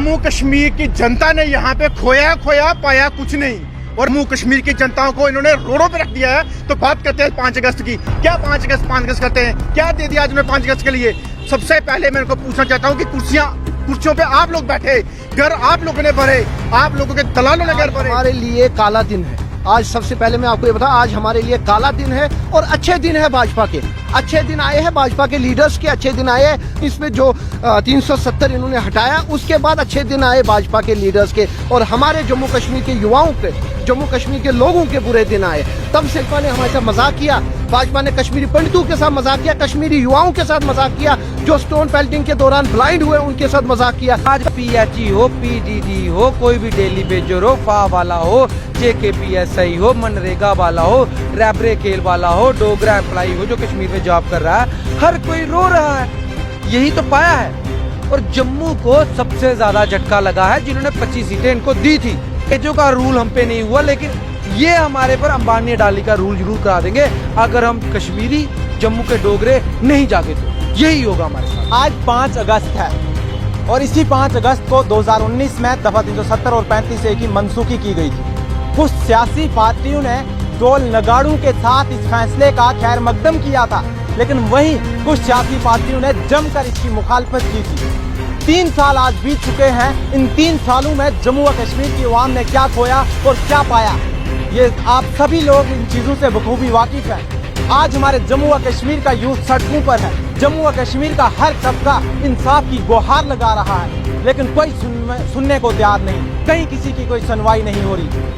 जम्मू कश्मीर की जनता ने यहाँ पे खोया पाया कुछ नहीं, और जम्मू कश्मीर की जनताओं को इन्होंने रोडों पे रख दिया है। तो बात करते हैं 5 अगस्त की। क्या 5 अगस्त करते हैं, क्या दे दिया आज उन्होंने 5 अगस्त के लिए? सबसे पहले मैं इनको पूछना चाहता हूँ कि कुर्सियों पे आप लोग बैठे, घर आप लोगों ने भरे, आप लोगों के दलालों ने घर भरे। हमारे लिए काला दिन है आज। सबसे पहले मैं आपको ये बता, आज हमारे लिए काला दिन है और अच्छे दिन है भाजपा के। अच्छे दिन आए हैं भाजपा के लीडर्स के, अच्छे दिन आए हैं। इसमें जो 370 इन्होंने हटाया, उसके बाद अच्छे दिन आए भाजपा के लीडर्स के, और हमारे जम्मू कश्मीर के युवाओं के, जम्मू कश्मीर के लोगों के बुरे दिन आए। तब शिल्पा ने हमारे साथ मजाक किया, भाजपा ने कश्मीरी पंडितों के साथ मजाक किया, कश्मीरी युवाओं के साथ मजाक किया, जो स्टोन पेल्टिंग के दौरान ब्लाइंड हुए उनके साथ मजाक किया। आज पीएचई हो, पीडीडी हो, कोई भी डेली वेजर हो, फा वाला हो, जेकेपीएसआई हो, मनरेगा वाला हो, रैबरे खेल वाला हो, डोगरा एम्प्लॉई हो जो कश्मीर में जॉब कर रहा है, हर कोई रो रहा है। यही तो पाया है। और जम्मू को सबसे ज्यादा झटका लगा है जिन्होंने 25 सीटें इनको दी थी। जो का रूल हम पे नहीं हुआ, लेकिन ये हमारे पर अंबानी अडानी का रूल जरूर करा देंगे अगर हम कश्मीरी जम्मू के डोगरे नहीं जागे तो। यही होगा हमारे साथ। आज 5 अगस्त है और इसी 5 अगस्त को 2019 में दफा 370 और 35A की मनसूखी की गई थी। कुछ सियासी पार्टियों ने ढोल नगाड़ों के साथ इस फैसले का खैर मकदम किया था, लेकिन वहीं कुछ सियासी पार्टियों ने जमकर इसकी मुखालफत की थी। 3 साल आज बीत चुके हैं। इन 3 सालों में जम्मू व कश्मीर की अवाम ने क्या खोया और क्या पाया, ये आप सभी लोग इन चीजों से बखूबी वाकिफ हैं। आज हमारे जम्मू व कश्मीर का यूथ सड़कों पर है। जम्मू व कश्मीर का हर तबका इंसाफ की गुहार लगा रहा है, लेकिन कोई सुनने को तैयार नहीं, कहीं किसी की कोई सुनवाई नहीं हो रही।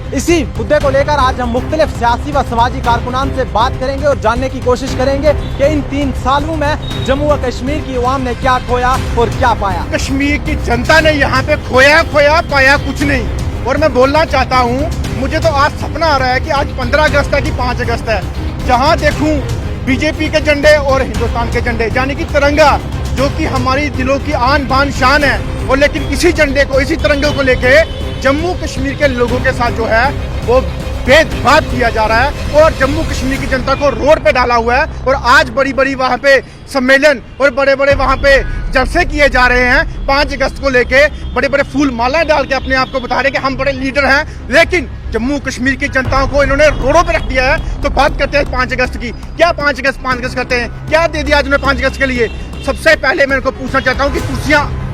इसी मुद्दे को लेकर आज हम मुख्तलिफ सियासी व समाजी कारकुनान से बात करेंगे और जानने की कोशिश करेंगे कि इन 3 सालों में जम्मू व कश्मीर की अवाम ने क्या खोया और क्या पाया। कश्मीर की जनता ने यहाँ पे खोया पाया कुछ नहीं। और मैं बोलना चाहता हूँ, मुझे तो आज सपना आ रहा है कि आज 15 अगस्त है कि 5 अगस्त है। जहाँ देखूं बीजेपी के झंडे और हिंदुस्तान के झंडे, यानी कि तिरंगा, जो कि हमारी दिलों की आन बान शान है। और लेकिन इसी झंडे को, इसी तिरंगे को लेके जम्मू कश्मीर के लोगों के साथ जो है वो भेदभाव किया जा रहा है और जम्मू कश्मीर की जनता को रोड पे डाला हुआ है। और आज बड़ी बड़ी वहाँ पे सम्मेलन और बड़े बड़े वहाँ पे जलसे किए जा रहे हैं 5 अगस्त को लेके। बड़े बड़े फूल माला डाल के अपने आप को बता रहे हैं कि हम बड़े लीडर हैं, लेकिन जम्मू कश्मीर की जनताओं को इन्होंने रोडों पे रख दिया है। तो बात करते हैं 5 अगस्त की। क्या 5 अगस्त करते हैं, क्या दे दिया आज उन्होंने 5 अगस्त के लिए? सबसे पहले मैं इनको पूछना चाहता हूँ कि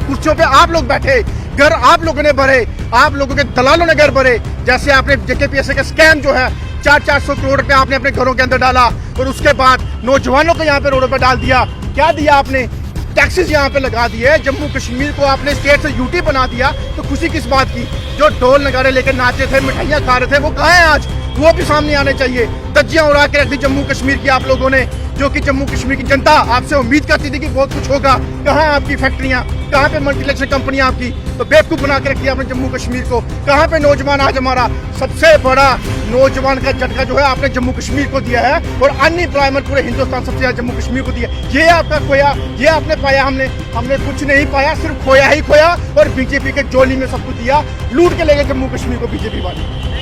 कुर्सियों पे आप लोग बैठे, घर आप लोगों ने भरे, आप लोगों के दलालों ने घर भरे। जैसे आपने जेकेपीएसए का स्कैम जो है 400 करोड़ रुपया आपने अपने घरों के अंदर डाला, और उसके बाद नौजवानों को यहाँ पे रोडों पे डाल दिया। क्या दिया आपने? टैक्सेस यहाँ पे लगा दिए। जम्मू कश्मीर को आपने स्टेट से यूटी बना दिया। तो खुशी किस बात की? जो ढोल नगाड़े लेकर नाचे थे, मिठाइयाँ खा रहे थे, वो कहाँ है आज? वो भी सामने आने चाहिए। धज्जियां उड़ा के रख दी जम्मू कश्मीर की आप लोगों ने, जो कि जम्मू कश्मीर की जनता आपसे उम्मीद करती थी कि बहुत कुछ होगा। कहाँ है आपकी फैक्ट्रियां, कहाँ पे मल्टीनेशनल कंपनियां आपकी? तो बेवकूफ बना के रखी आपने जम्मू कश्मीर को। कहाँ पे नौजवान? आज हमारा सबसे बड़ा नौजवान का झटका जो है आपने जम्मू कश्मीर को दिया है, और अनएम्प्लॉयमेंट पूरे हिंदुस्तान सबसे ज्यादा जम्मू कश्मीर को दिया। ये आपका खोया, ये आपने पाया। हमने कुछ नहीं पाया, सिर्फ खोया ही खोया, और बीजेपी के जोली में सब कुछ दिया। लूट के ले गए जम्मू कश्मीर को बीजेपी वाले।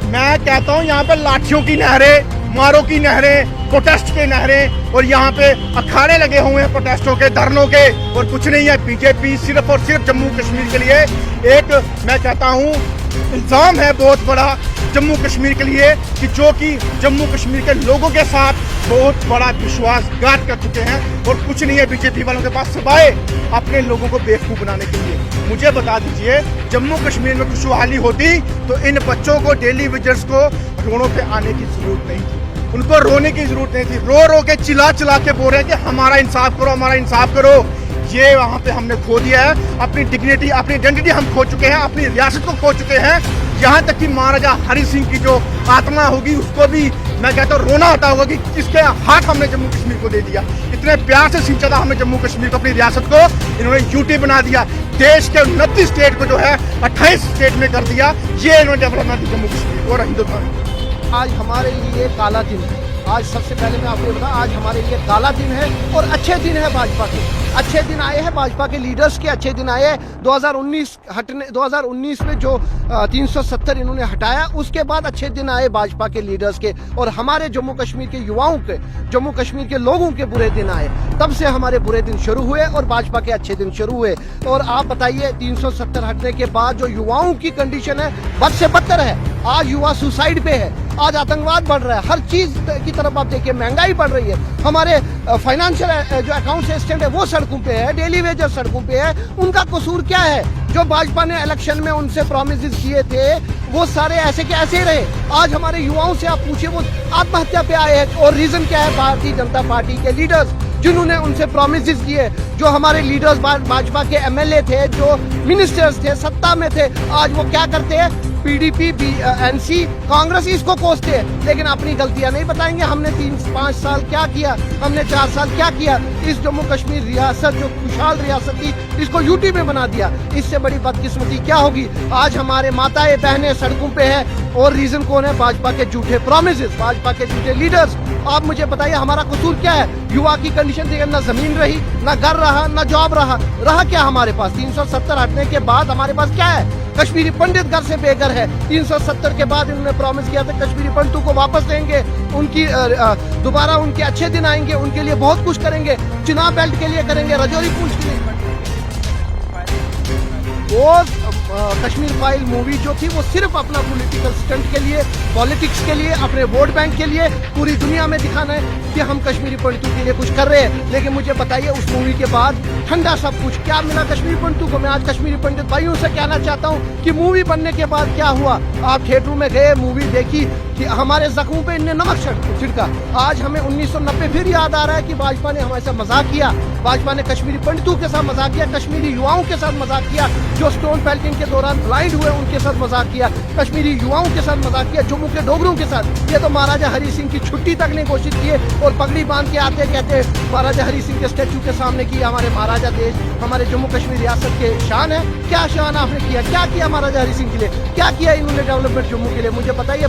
मैं कहता हूँ यहाँ पे लाठियों की नहरें, मारों की नहरें, प्रोटेस्ट के नहरें, और यहाँ पे अखाड़े लगे हुए हैं प्रोटेस्टों के, धरनों के, और कुछ नहीं है। बीजेपी सिर्फ और सिर्फ जम्मू कश्मीर के लिए एक, मैं कहता हूँ, इल्जाम है बहुत बड़ा जम्मू कश्मीर के लिए, कि जो कि जम्मू कश्मीर के लोगों के साथ बहुत बड़ा विश्वासघात कर चुके हैं। और कुछ नहीं है बीजेपी वालों के पास सिवाय अपने लोगों को बेवकूफ बनाने के लिए। मुझे बता दीजिए, जम्मू कश्मीर में खुशहाली होती तो इन बच्चों को, डेली विजर्स को रोडों पे आने की जरूरत नहीं थी। उनको रोने की जरूरत नहीं थी। रो के चिल्ला के बोल रहे हैं कि हमारा इंसाफ करो, हमारा इंसाफ करो। ये वहाँ पे हमने खो दिया है अपनी डिग्निटी, अपनी आइडेंटिटी हम खो चुके हैं, अपनी रियासत को खो चुके हैं। यहाँ तक कि महाराजा हरि सिंह की जो आत्मा होगी उसको भी मैं कहता हूँ रोना आता होगा कि किसके हाथ हमने जम्मू कश्मीर को दे दिया। इतने प्यार से सींचा था हमने जम्मू कश्मीर को, अपनी रियासत को, इन्होंने यूटी बना दिया। देश के 29 स्टेट को जो है 28 स्टेट में कर दिया। ये इन्होंने डेवलपमेंट दी जम्मू कश्मीर और हिंदुस्तान। आज हमारे लिए काला दिन है। आज सबसे पहले मैं आपको ये बता, आज हमारे लिए काला दिन है और अच्छे दिन है भाजपा के। अच्छे दिन आए हैं भाजपा के लीडर्स के, अच्छे दिन आए हैं। 2019 में जो 370 इन्होंने हटाया, उसके बाद अच्छे दिन आए भाजपा के लीडर्स के, और हमारे जम्मू कश्मीर के युवाओं के, जम्मू कश्मीर के लोगों के बुरे दिन आए। तब से हमारे बुरे दिन शुरू हुए और भाजपा के अच्छे दिन शुरू हुए। और आप बताइए, 370 हटने के बाद जो युवाओं की कंडीशन है बद से बदतर है। आज युवा सुसाइड पे है, आज आतंकवाद बढ़ रहा है, हर चीज की तरफ आप देखिए महंगाई बढ़ रही है। हमारे फाइनेंशियल जो अकाउंट असिस्टेंट है वो सड़कों पे है, डेली वेजर सड़कों पे है। उनका कसूर क्या है? जो भाजपा ने इलेक्शन में उनसे प्रॉमिसेस किए थे वो सारे ऐसे के ऐसे ही रहे। आज हमारे युवाओं से आप पूछिए, वो आत्महत्या पे आए हैं। और रीजन क्या है? भारतीय जनता पार्टी के लीडर्स जिन्होंने उनसे प्रॉमिसेस किए, जो हमारे लीडर्स भाजपा के एमएलए थे, जो मिनिस्टर्स थे, सत्ता में थे, आज वो क्या करते हैं? पीडीपी, एनसी, कांग्रेस इसको कोसते हैं, लेकिन अपनी गलतियां नहीं बताएंगे। हमने 3-5 साल क्या किया, हमने 4 साल क्या किया। इस जम्मू कश्मीर रियासत जो खुशहाल रियासत थी, इसको यूटी में बना दिया। इससे बड़ी बदकिस्मती क्या होगी? आज हमारे माताएं बहनें सड़कों पे है, और रीजन कौन है? भाजपा के झूठे प्रॉमिसेस, भाजपा के झूठे लीडर्स। आप मुझे बताइए, हमारा कसूर क्या है? युवा की कंडीशन देखिए, ना जमीन रही, ना घर रहा, ना जॉब रहा क्या हमारे पास? 370 हटने के बाद हमारे पास क्या है? कश्मीरी पंडित घर से बेघर है। 370 के बाद इन्होंने प्रॉमिस किया था कश्मीरी पंडितों को वापस देंगे, उनकी दोबारा उनके अच्छे दिन आएंगे, उनके लिए बहुत कुछ करेंगे, चुनाव बेल्ट के लिए करेंगे, रजौरी पूंछ के लिए। वो कश्मीर फाइल मूवी जो थी वो सिर्फ अपना पॉलिटिकल स्टंट के लिए, पॉलिटिक्स के लिए, अपने वोट बैंक के लिए, पूरी दुनिया में दिखाना है कि हम कश्मीरी पंडितों के लिए कुछ कर रहे हैं। लेकिन मुझे बताइए, उस मूवी के बाद ठंडा सब कुछ क्या मिला कश्मीरी पंडितों को? मैं आज कश्मीरी पंडित भाइयों से कहना चाहता हूँ कि मूवी बनने के बाद क्या हुआ? आप थिएटरों में गए, मूवी देखी कि हमारे जख्मों पे इनने नमक छिड़का। आज हमें 1990 फिर याद आ रहा है कि भाजपा ने हमारे साथ मजाक किया, भाजपा ने कश्मीरी पंडितों के साथ मजाक किया, कश्मीरी युवाओं के साथ मजाक किया, जो स्टोन पेल्टिंग के दौरान ब्लाइंड हुए उनके साथ मजाक किया, कश्मीरी युवाओं के साथ मजाक किया, जम्मू के डोगरों के साथ। ये तो महाराजा हरि सिंह की छुट्टी तक ने कोशिश की है, और पगड़ी बांध के आते कहते महाराजा हरि सिंह के स्टैचू के सामने की हमारे महाराजा देश, हमारे जम्मू कश्मीर रियासत के शान है। क्या शान आपने किया? क्या किया महाराजा हरि सिंह के लिए? क्या किया इन्होंने डेवलपमेंट जम्मू के लिए? मुझे बताइए।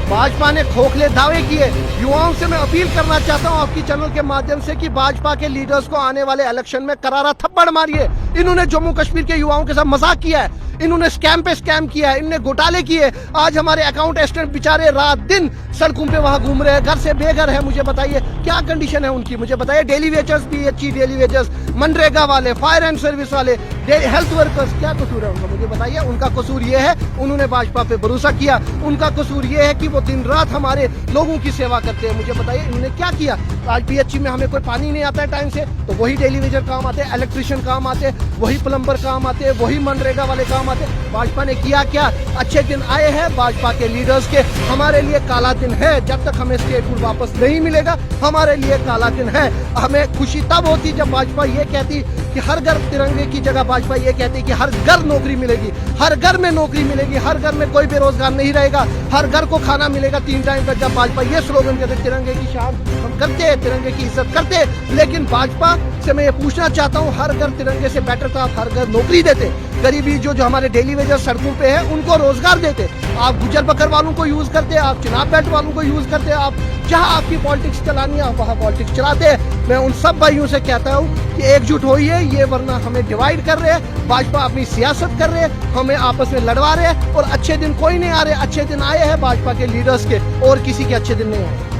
भाजपा ने खोखले दावे किए। युवाओं से मैं अपील करना चाहता हूं आपकी चैनल के माध्यम से कि भाजपा के लीडर्स को आने वाले इलेक्शन में करारा थप्पड़ मारिए। इन्होंने जम्मू कश्मीर के युवाओं के साथ मजाक किया है, इन्होंने स्कैम पे स्कैम किया है, इन्होंने घोटाले किए। आज हमारे अकाउंट असिस्टेंट बेचारे रात दिन सड़कों पे वहां घूम रहे हैं, घर से बेघर है। मुझे बताइए क्या कंडीशन है उनकी? मुझे बताइए। Daily wagers, PHE daily wagers, MNREGA वाले, फायर एंड सर्विस वाले, हेल्थ वर्कर्स, क्या कसूर है उनका? मुझे बताइए। उनका कसूर ये है उन्होंने भाजपा पे भरोसा किया, उनका कसूर ये है कि वो दिन रात हमारे लोगों की सेवा करते हैं। मुझे बताइए इन्होंने क्या किया? आज पीएचई में हमें कोई पानी नहीं आता है टाइम से, तो वही डेली वेजर काम आते हैं, इलेक्ट्रिशियन काम आते हैं, वही प्लम्बर काम आते हैं, वही मनरेगा वाले काम आते हैं। भाजपा ने किया क्या? अच्छे दिन आए हैं भाजपा के लीडर्स के। हमारे लिए काला दिन है, जब तक हमें स्टेट फूड वापस नहीं मिलेगा हमारे लिए काला दिन है। हमें खुशी तब होती जब भाजपा ये कहती कि हर घर तिरंगे की जगह भाजपा ये कहती कि हर घर नौकरी मिलेगी, हर घर में नौकरी मिलेगी, हर घर में कोई बेरोजगार नहीं रहेगा, हर घर को खाना मिलेगा 3 टाइम का। जब भाजपा ये स्लोगन कहते तिरंगे की शान हम करते हैं, तिरंगे की इज्जत करते हैं। लेकिन भाजपा से मैं ये पूछना चाहता हूँ, हर घर तिरंगे से बेटर था आप हर घर नौकरी देते, गरीबी जो हमारे डेली वेजर सड़कों पे है उनको रोजगार देते। आप गुजर बकर वालों को यूज करते, आप चुनाव बेल्ट वालों को यूज करते, आप जहां आपकी पॉलिटिक्स चलानी है आप वहां पॉलिटिक्स चलाते हैं। मैं उन सब भाइयों से कहता हूं कि एकजुट होइए, ये वरना हमें डिवाइड कर रहे हैं, भाजपा अपनी सियासत कर रहे हैं, हमें आपस में लड़वा रहे हैं, और अच्छे दिन कोई नहीं आ रहे। अच्छे दिन आए हैं भाजपा के लीडर्स के, और किसी के अच्छे दिन नहीं आए।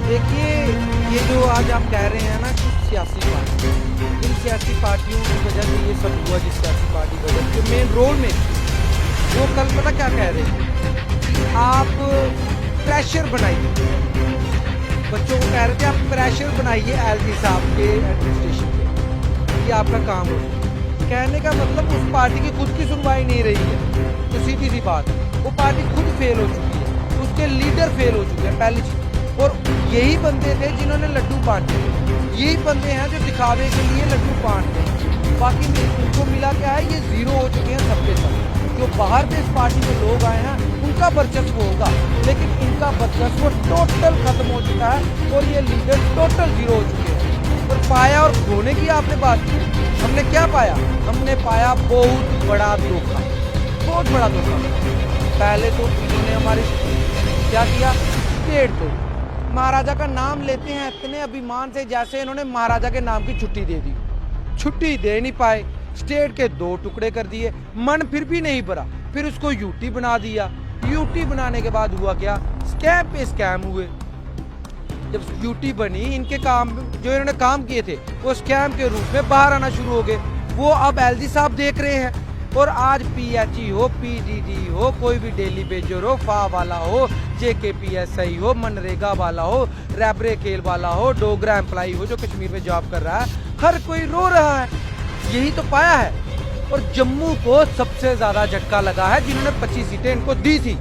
देखिए, ये जो आज आप कह रहे हैं ना कि सियासी पार्टी, इन सियासी पार्टियों की वजह से ये सब हुआ, जिस सियासी पार्टी की वजह से मेन रोल में वो कल पता क्या कह रहे हैं, आप प्रेशर बनाइए बच्चों को, कह रहे थे आप प्रेशर बनाइए एलजी साहब के एडमिनिस्ट्रेशन पे, ये आपका काम हो। कहने का मतलब उस पार्टी की खुद की सुनवाई नहीं रही है, तो सीधी सी बात, वो पार्टी खुद फेल हो चुकी है, उसके लीडर फेल हो चुके हैं पहली चीज। और यही बंदे थे जिन्होंने लड्डू बांटे, यही बंदे हैं जो दिखावे के लिए लड्डू बांटते हैं। बाकी उनको मिला क्या है, ये जीरो हो चुके हैं सबके सब। जो बाहर से इस पार्टी में लोग आए हैं उनका वर्चस्व होगा, लेकिन इनका वर्चस्व टोटल खत्म हो चुका है, और ये लीडर टोटल जीरो हो चुके हैं। और पाया और खोने की आपने बात की, हमने क्या पाया? हमने पाया बहुत बड़ा धोखा, बहुत बड़ा धोखा। पहले तो इन्होंने हमारे क्या किया, पेड़ तोड़, महाराजा का नाम लेते हैं इतने अभिमान से जैसे इन्होंने महाराजा के नाम की छुट्टी दे दी। छुट्टी दे नहीं पाए, स्टेट के 2 टुकड़े कर दिए, मन फिर भी नहीं भरा, फिर उसको यूटी बना दिया। यूटी बनाने के बाद हुआ क्या, स्कैम पे स्कैम हुए। जब यूटी बनी, इनके काम जो इन्होंने काम किए थे वो स्कैम के रूप में बाहर आना शुरू हो गए। वो अब एलजी साहब देख रहे हैं। और आज पीएचई हो, पीडीडी हो, कोई भी डेली बेजर हो, फा वाला हो, जेकेपीएसआई हो, मनरेगा वाला हो, रैबरे खेल वाला हो, डोगरा एम्प्लॉय हो जो कश्मीर में जॉब कर रहा है, हर कोई रो रहा है। यही तो पाया है। और जम्मू को सबसे ज्यादा झटका लगा है जिन्होंने 25 सीटें इनको दी थी।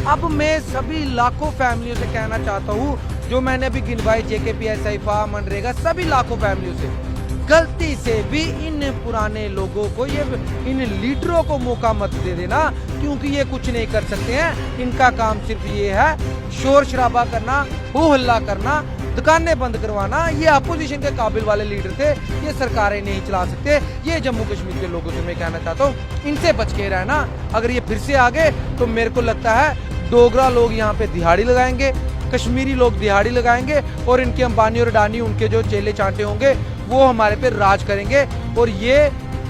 अब मैं सभी लाखों फैमिलियों से कहना चाहता हूँ, जो मैंने अभी गिनवाई, जेकेपीएसआई, फा, मनरेगा, सभी लाखों फैमिलियों से, गलती से भी इन पुराने लोगों को, ये इन लीडरों को मौका मत दे देना, क्योंकि ये कुछ नहीं कर सकते हैं। इनका काम सिर्फ ये है शोर शराबा करना, हो हल्ला करना, दुकानें बंद करवाना। ये अपोजिशन के काबिल वाले लीडर थे, ये सरकारें नहीं चला सकते। ये जम्मू कश्मीर के लोगों से मैं कहना चाहता हूँ, इनसे बच के रहना। अगर ये फिर से आ गए तो मेरे को लगता है डोगरा लोग यहाँ पे दिहाड़ी लगाएंगे, कश्मीरी लोग दिहाड़ी लगाएंगे, और इनके अंबानी और अडानी, उनके जो चेले चांटे होंगे, वो हमारे पे राज करेंगे। और ये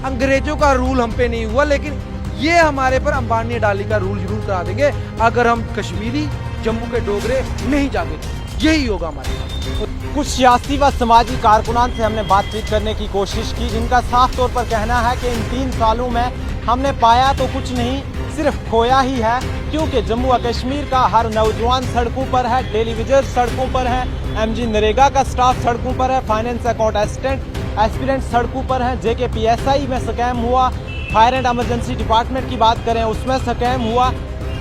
अंग्रेजों का रूल हम पे नहीं हुआ, लेकिन ये हमारे पर अंबानी अडानी का रूल जरूर करा देंगे अगर हम कश्मीरी, जम्मू के डोगरे नहीं जागे। यही होगा हमारे साथ। कुछ सियासी व समाजी कारकुनान से हमने बातचीत करने की कोशिश की, जिनका साफ तौर पर कहना है कि इन 3 सालों में हमने पाया तो कुछ नहीं, सिर्फ खोया ही है। क्योंकि जम्मू व कश्मीर का हर नौजवान सड़कों पर है, डेली विजर सड़कों पर है, एमजी नरेगा का स्टाफ सड़कों पर है, फाइनेंस अकाउंट असिस्टेंट एस्पिरेंट सड़कों पर है, जेकेपीएसआई में स्कैम हुआ, फायर एंड इमरजेंसी डिपार्टमेंट की बात करें उसमें स्कैम हुआ।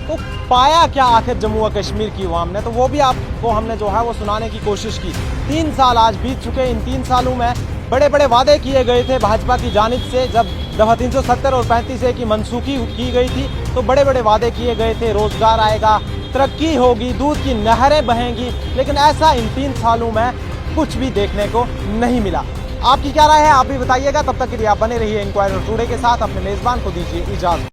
तो पाया क्या आखिर जम्मू व कश्मीर की अवाम ने, तो वो भी आपको हमने जो है वो सुनाने की कोशिश की। 3 साल आज बीत चुके। इन 3 सालों में बड़े बड़े वादे किए गए थे भाजपा की जानिब से। जब दफा 370 और 35A की मनसूखी की गई थी तो बड़े बड़े वादे किए गए थे, रोजगार आएगा, तरक्की होगी, दूध की नहरें बहेंगी, लेकिन ऐसा इन 3 सालों में कुछ भी देखने को नहीं मिला। आपकी क्या राय है, आप भी बताइएगा। तब तक के लिए आप बने रहिए इंक्वायरर टुडे के साथ। अपने मेजबान को दीजिए इजाजत।